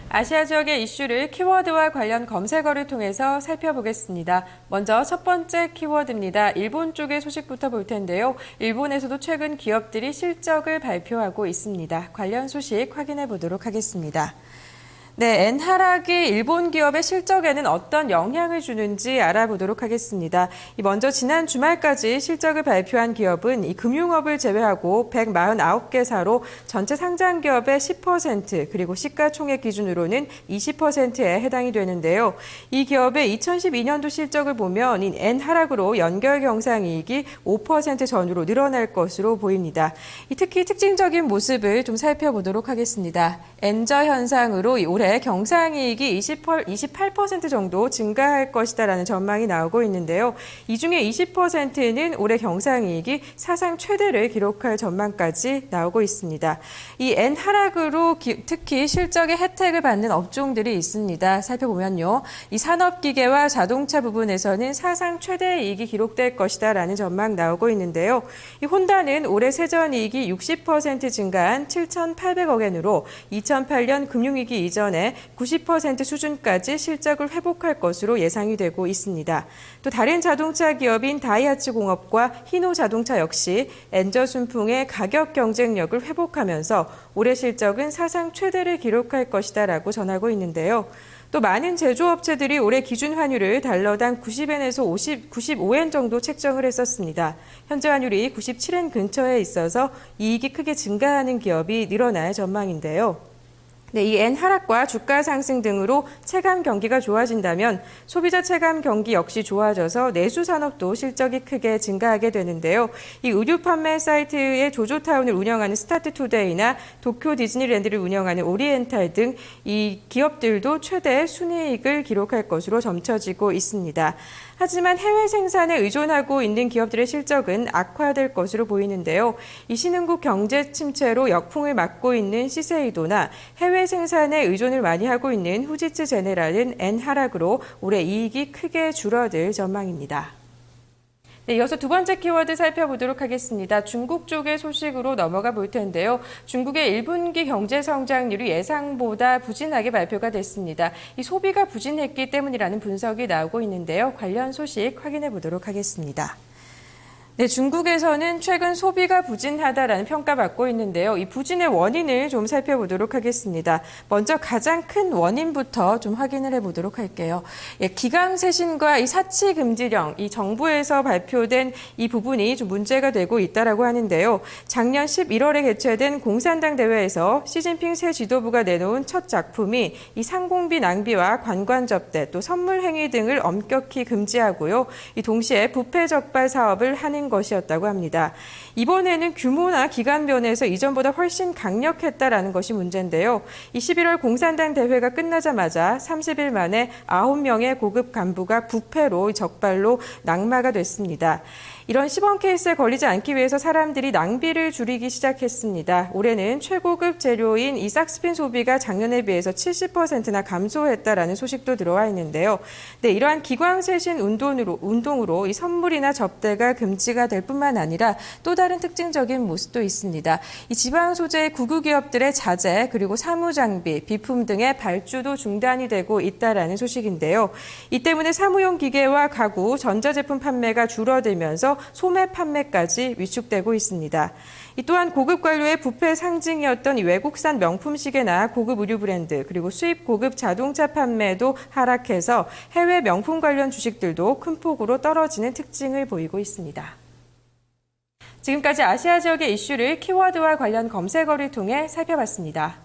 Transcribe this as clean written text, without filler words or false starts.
아시아 지역의 이슈를 키워드와 관련 검색어를 통해서 살펴보겠습니다. 먼저 첫 번째 키워드입니다. 일본 쪽의 소식부터 볼 텐데요. 일본에서도 최근 기업들이 실적을 발표하고 있습니다. 관련 소식 확인해 보도록 하겠습니다. 네, 엔 하락이 일본 기업의 실적에는 어떤 영향을 주는지 알아보도록 하겠습니다. 먼저 지난 주말까지 실적을 발표한 기업은 이 금융업을 제외하고 149개사로 전체 상장 기업의 10% 그리고 시가총액 기준으로는 20%에 해당이 되는데요. 이 기업의 2012년도 실적을 보면 엔 하락으로 연결 경상이익이 5% 전후로 늘어날 것으로 보입니다. 특히 특징적인 모습을 좀 살펴보도록 하겠습니다. 엔저 현상으로 올해 경상이익이 28% 정도 증가할 것이다라는 전망이 나오고 있는데요. 이 중에 20%는 올해 경상이익이 사상 최대를 기록할 전망까지 나오고 있습니다. 이 엔 하락으로 특히 실적의 혜택을 받는 업종들이 있습니다. 살펴보면요. 이 산업기계와 자동차 부분에서는 사상 최대 이익이 기록될 것이다라는 전망 나오고 있는데요. 이 혼다는 올해 세전이익이 60% 증가한 7,800억 엔으로 2008년 금융위기 이전에 90% 수준까지 실적을 회복할 것으로 예상이 되고 있습니다. 또 다른 자동차 기업인 다이하츠공업과 히노자동차 역시 엔저 순풍의 가격 경쟁력을 회복하면서 올해 실적은 사상 최대를 기록할 것이다라고 전하고 있는데요. 또 많은 제조업체들이 올해 기준 환율을 달러당 90엔에서 95엔 정도 책정을 했었습니다. 현재 환율이 97엔 근처에 있어서 이익이 크게 증가하는 기업이 늘어날 전망인데요. 네, 이 엔 하락과 주가 상승 등으로 체감 경기가 좋아진다면 소비자 체감 경기 역시 좋아져서 내수 산업도 실적이 크게 증가하게 되는데요. 이 의류 판매 사이트의 조조타운을 운영하는 스타트투데이나 도쿄 디즈니랜드를 운영하는 오리엔탈 등 이 기업들도 최대 순이익을 기록할 것으로 점쳐지고 있습니다. 하지만 해외 생산에 의존하고 있는 기업들의 실적은 악화될 것으로 보이는데요. 이 신흥국 경제 침체로 역풍을 맞고 있는 시세이도나 해외 생산에 의존을 많이 하고 있는 후지츠 제네랄은 엔 하락으로 올해 이익이 크게 줄어들 전망입니다. 네, 이어서 두 번째 키워드 살펴보도록 하겠습니다. 중국 쪽의 소식으로 넘어가 볼 텐데요. 중국의 1분기 경제 성장률이 예상보다 부진하게 발표가 됐습니다. 이 소비가 부진했기 때문이라는 분석이 나오고 있는데요. 관련 소식 확인해 보도록 하겠습니다. 네, 중국에서는 최근 소비가 부진하다라는 평가받고 있는데요. 이 부진의 원인을 좀 살펴보도록 하겠습니다. 먼저 가장 큰 원인부터 좀 확인을 해보도록 할게요. 기강세신과 이 사치 금지령, 이 정부에서 발표된 이 부분이 좀 문제가 되고 있다라고 하는데요. 작년 11월에 개최된 공산당 대회에서 시진핑 새 지도부가 내놓은 첫 작품이 이 상공비 낭비와 관관 접대 또 선물 행위 등을 엄격히 금지하고요. 이 동시에 부패 적발 사업을 하는 것이었다고 합니다. 이번에는 규모나 기간 면에서 이전보다 훨씬 강력했다라는 것이 문제인데요. 이 11월 공산당 대회가 끝나자마자 30일 만에 9명의 고급 간부가 부패로 적발로 낙마가 됐습니다. 이런 시범 케이스에 걸리지 않기 위해서 사람들이 낭비를 줄이기 시작했습니다. 올해는 최고급 재료인 이 삭스핀 소비가 작년에 비해서 70%나 감소했다라는 소식도 들어와 있는데요. 네, 이러한 기광세신 운동으로 이 선물이나 접대가 금지가 될 뿐만 아니라 또 다른 특징적인 모습도 있습니다. 이 지방 소재 구구 기업들의 자재 그리고 사무 장비, 비품 등의 발주도 중단이 되고 있다라는 소식인데요. 이 때문에 사무용 기계와 가구, 전자제품 판매가 줄어들면서 소매 판매까지 위축되고 있습니다. 또한 고급 관료의 부패 상징이었던 외국산 명품 시계나 고급 의류 브랜드 그리고 수입 고급 자동차 판매도 하락해서 해외 명품 관련 주식들도 큰 폭으로 떨어지는 특징을 보이고 있습니다. 지금까지 아시아 지역의 이슈를 키워드와 관련 검색어를 통해 살펴봤습니다.